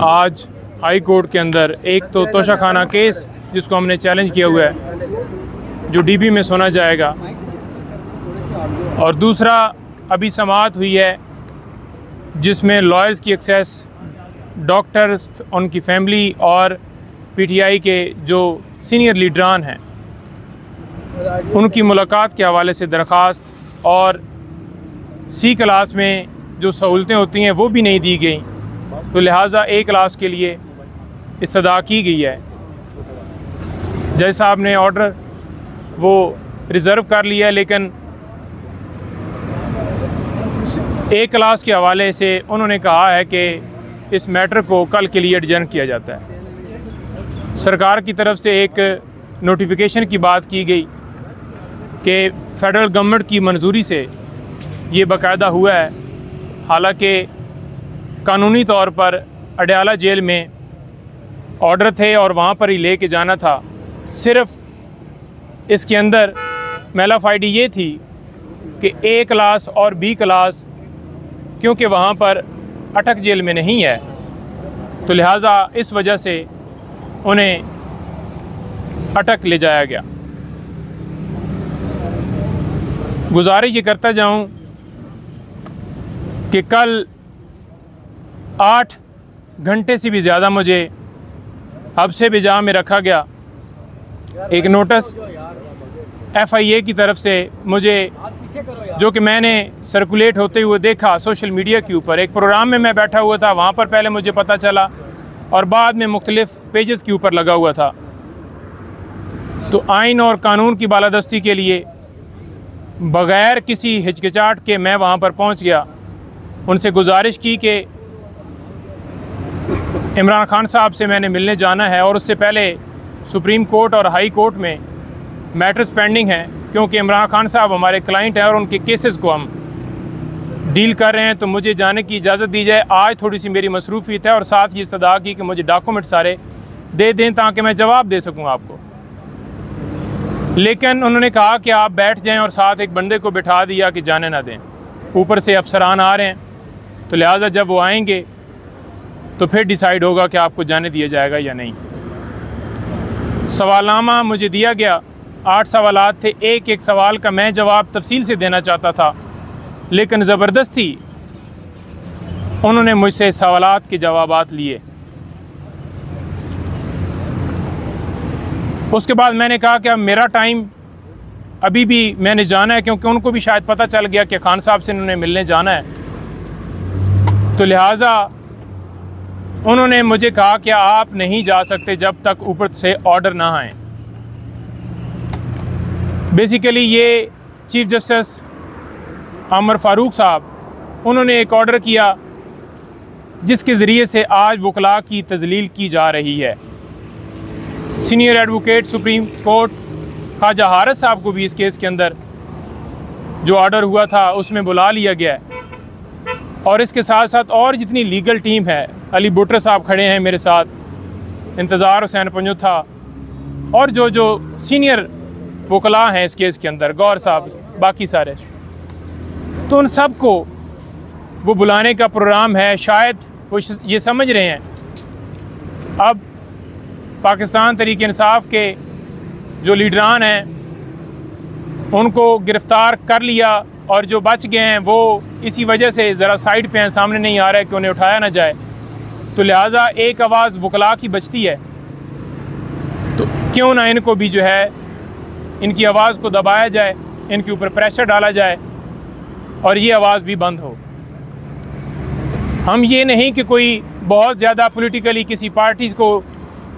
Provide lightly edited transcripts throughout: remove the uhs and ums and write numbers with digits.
आज high court के अंदर एक तो तोशाखाना केस जिसको हमने चैलेंज किया हुआ है जो डीबी में सुना जाएगा, और दूसरा अभी समाअत हुई है जिसमें लॉयर्स की एक्सेस, डॉक्टर्स, उनकी फैमिली और पीटीआई के जो सीनियर लीडरान हैं उनकी मुलाकात के हवाले से दरख्वास्त और सी क्लास में जो सहूलतें होती हैं वो भी नहीं दी गई, तो लिहाजा ए क्लास के लिए इस्तदा की गई है। जज साहब ने ऑर्डर वो रिज़र्व कर लिया है, लेकिन ए क्लास के हवाले से उन्होंने कहा है कि इस मैटर को कल के लिए एडजर्न किया जाता है। सरकार की तरफ से एक नोटिफिकेशन की बात की गई कि फ़ेडरल गवर्नमेंट की मंजूरी से ये बाकायदा हुआ है, हालांकि कानूनी तौर पर अडयाला जेल में ऑर्डर थे और वहाँ पर ही ले के जाना था। सिर्फ इसके अंदर मेलाफाइडी ये थी कि ए क्लास और बी क्लास क्योंकि वहाँ पर अटक जेल में नहीं है, तो लिहाजा इस वजह से उन्हें अटक ले जाया गया। गुजारिश ये करता जाऊँ कि कल 8 घंटे से भी ज़्यादा मुझे हब्से बिजा में रखा गया। एक नोटिस FIA की तरफ से मुझे, जो कि मैंने सर्कुलेट होते हुए देखा सोशल मीडिया के ऊपर, एक प्रोग्राम में मैं बैठा हुआ था, वहाँ पर पहले मुझे पता चला और बाद में मुख्तलिफ पेजेस के ऊपर लगा हुआ था। तो आइन और कानून की बालादस्ती के लिए बग़ैर किसी हिचकिचाहट के मैं वहाँ पर पहुँच गया। उनसे गुजारिश की कि इमरान खान साहब से मैंने मिलने जाना है, और उससे पहले सुप्रीम कोर्ट और हाई कोर्ट में मैटर्स पेंडिंग हैं, क्योंकि इमरान खान साहब हमारे क्लाइंट हैं और उनके केसेस को हम डील कर रहे हैं, तो मुझे जाने की इजाज़त दी जाए। आज थोड़ी सी मेरी मसरूफियत है और साथ ही इस्तदा की कि मुझे डॉक्यूमेंट सारे दे दें ताकि मैं जवाब दे सकूँ आपको। लेकिन उन्होंने कहा कि आप बैठ जाएँ और साथ एक बंदे को बिठा दिया कि जाने ना दें। ऊपर से अफसरान आ रहे हैं, तो लिहाजा जब वो आएंगे तो फिर डिसाइड होगा कि आपको जाने दिया जाएगा या नहीं। सवालनामा मुझे दिया गया, 8 सवालात थे। एक सवाल का मैं जवाब तफसील से देना चाहता था, लेकिन ज़बरदस्ती उन्होंने मुझसे सवालात के जवाबात लिए। उसके बाद मैंने कहा कि अब मेरा टाइम अभी भी मैंने जाना है, क्योंकि उनको भी शायद पता चल गया कि खान साहब से उन्होंने मिलने जाना है, तो लिहाजा उन्होंने मुझे कहा कि आप नहीं जा सकते जब तक ऊपर से ऑर्डर ना आए। बेसिकली ये चीफ जस्टिस आमर फारूक साहब, उन्होंने एक ऑर्डर किया जिसके ज़रिए से आज वकला की तजलील की जा रही है। Senior advocate supreme court Khawaja Haris साहब को भी इस केस के अंदर जो ऑर्डर हुआ था उसमें बुला लिया गया है, और इसके साथ साथ और जितनी लीगल टीम है, अली बुटर साहब खड़े हैं मेरे साथ, इंतज़ार हुसैन पंजुथा, और जो सीनियर वकला हैं इस केस के अंदर, गौर साहब, बाकी सारे, तो उन सब को वो बुलाने का प्रोग्राम है। शायद वो ये समझ रहे हैं अब पाकिस्तान तहरीक इंसाफ के जो लीडरान हैं उनको गिरफ़्तार कर लिया, और जो बच गए हैं वो इसी वजह से ज़रा साइड पे हैं, सामने नहीं आ रहा है कि उन्हें उठाया ना जाए, तो लिहाजा एक आवाज़ वकला की बचती है, तो क्यों ना इनको भी जो है इनकी आवाज़ को दबाया जाए, इनके ऊपर प्रेशर डाला जाए और ये आवाज़ भी बंद हो। हम ये नहीं कि कोई बहुत ज़्यादा पॉलिटिकली किसी पार्टी को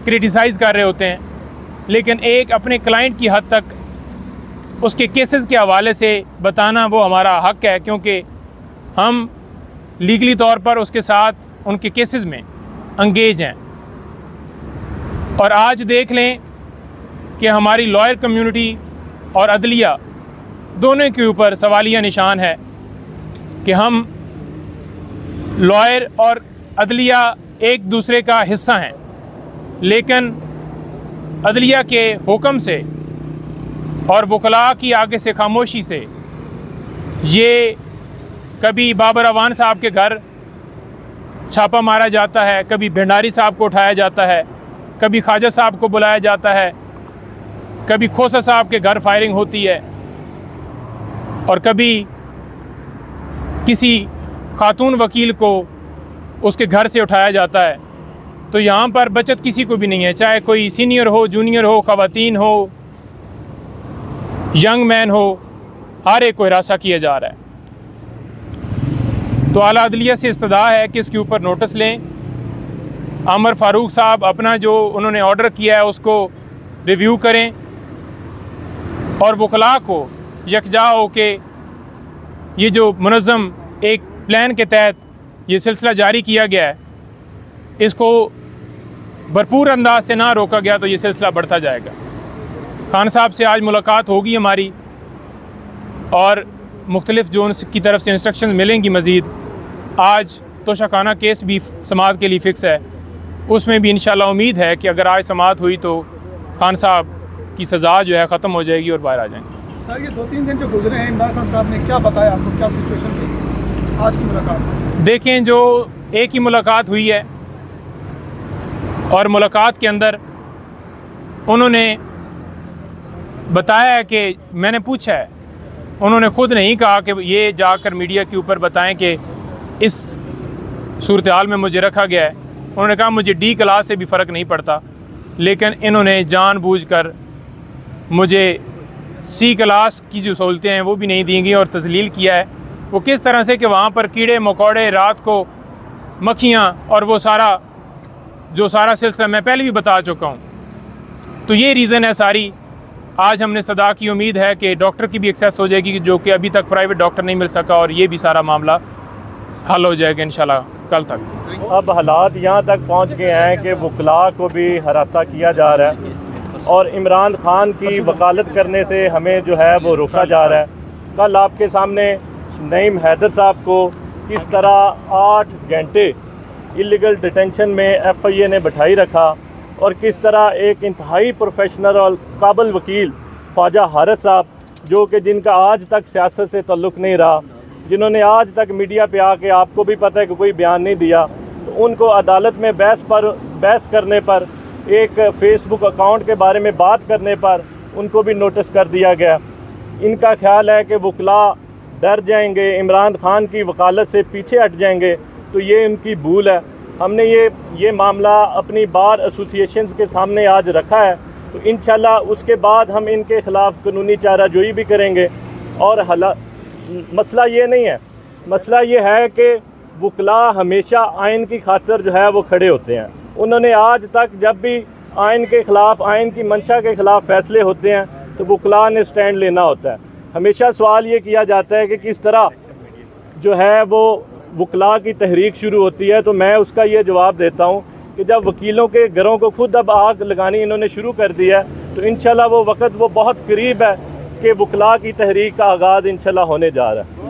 क्रिटिसाइज़ कर रहे होते हैं, लेकिन एक अपने क्लाइंट की हद तक उसके केसेस के हवाले से बताना वो हमारा हक़ है, क्योंकि हम लीगली तौर पर उसके साथ उनके केसेस में अंगेज हैं। और आज देख लें कि हमारी लॉयर कम्युनिटी और अदलिया दोनों के ऊपर सवालिया निशान है कि हम लॉयर और अदलिया एक दूसरे का हिस्सा हैं, लेकिन अदलिया के हुक्म से और वकला की आगे से खामोशी से ये कभी बाबर अवान साहब के घर छापा मारा जाता है, कभी भंडारी साहब को उठाया जाता है, कभी ख्वाजा साहब को बुलाया जाता है, कभी खोसा साहब के घर फायरिंग होती है और कभी किसी खातून वकील को उसके घर से उठाया जाता है। तो यहाँ पर बचत किसी को भी नहीं है, चाहे कोई सीनियर हो, जूनियर हो, ख़वातीन हो, यंग मैन हो, हर एक को हिरासा किया जा रहा है। तो आला अदलिया से इस्तदा है कि इसके ऊपर नोटिस लें। आमर फ़ारूक साहब अपना जो उन्होंने ऑर्डर किया है उसको रिव्यू करें और वकला को यकजा हो के ये जो मुनज़्ज़म एक प्लान के तहत ये सिलसिला जारी किया गया है, इसको भरपूर अंदाज से ना रोका गया तो ये सिलसिला बढ़ता जाएगा। खान साहब से आज मुलाकात होगी हमारी और मुख्तलिफ़ जो उनकी तरफ से इंस्ट्रक्शन मिलेंगी मज़ीद। आज तोशाखाना केस भी समाअत के लिए फ़िक्स है, उसमें भी इंशाल्लाह उम्मीद है कि अगर आज समाअत हुई तो खान साहब की सज़ा जो है ख़त्म हो जाएगी और बाहर आ जाएंगे। सर, ये 2-3 दिन जो गुजरे हैं, इमरान खान साहब ने क्या बताया आपको, क्या सिचुएशन थी आज की मुलाकात? देखें, जो एक ही मुलाकात हुई है और मुलाकात के अंदर उन्होंने बताया है कि मैंने पूछा है, उन्होंने ख़ुद नहीं कहा कि ये जाकर मीडिया के ऊपर बताएं कि इस सूरत हाल में मुझे रखा गया है। उन्होंने कहा मुझे डी क्लास से भी फ़र्क नहीं पड़ता, लेकिन इन्होंने जानबूझकर मुझे सी क्लास की जो सहूलतें हैं वो भी नहीं दी गई और तज़लील किया है। वो किस तरह से कि वहाँ पर कीड़े मकोड़े, रात को मक्खियाँ और वो सारा सिलसिला मैं पहले भी बता चुका हूँ। तो ये रीज़न है सारी। आज हमने सदा की उम्मीद है कि डॉक्टर की भी एक्सेस हो जाएगी, जो कि अभी तक प्राइवेट डॉक्टर नहीं मिल सका, और ये भी सारा मामला हल हो जाएगा इंशाल्लाह कल तक। अब हालात यहाँ तक पहुँच गए हैं कि वकला को भी हरासा किया जा रहा है और इमरान खान की वकालत करने से हमें जो है वो रोका जा रहा है। कल आपके सामने नईम हैदर साहब को किस तरह 8 घंटे इलीगल डिटेंशन में FIA ने बैठाई रखा और किस तरह एक इंतहाई प्रोफेशनल और काबिल वकील ख्वाजा हारिस साहब, जो कि जिनका आज तक सियासत से ताल्लुक़ नहीं रहा, जिन्होंने आज तक मीडिया पे आके, आपको भी पता है कि कोई बयान नहीं दिया, तो उनको अदालत में बहस करने पर, एक फ़ेसबुक अकाउंट के बारे में बात करने पर उनको भी नोटिस कर दिया गया। इनका ख्याल है कि वकला डर जाएंगे, इमरान खान की वकालत से पीछे हट जाएंगे, तो ये इनकी भूल है। हमने ये मामला अपनी बार एसोसिएशन के सामने आज रखा है, तो इंशाल्लाह उसके बाद हम इनके ख़िलाफ़ कानूनी चाराजोई भी करेंगे। और मसला ये नहीं है, मसला ये है कि वकला हमेशा आइन की खातिर जो है वो खड़े होते हैं। उन्होंने आज तक जब भी आइन के ख़िलाफ़, आइन की मंशा के ख़िलाफ़ फ़ैसले होते हैं तो वकला ने स्टैंड लेना होता है। हमेशा सवाल ये किया जाता है कि किस तरह जो है वो वकला की तहरीक शुरू होती है, तो मैं उसका ये जवाब देता हूँ कि जब वकीलों के घरों को खुद अब आग लगानी इन्होंने शुरू कर दिया है, तो इंशाल्लाह वो वक्त वो बहुत करीब है कि वकला की तहरीक का आगाज़ इंशाल्लाह होने जा रहा है।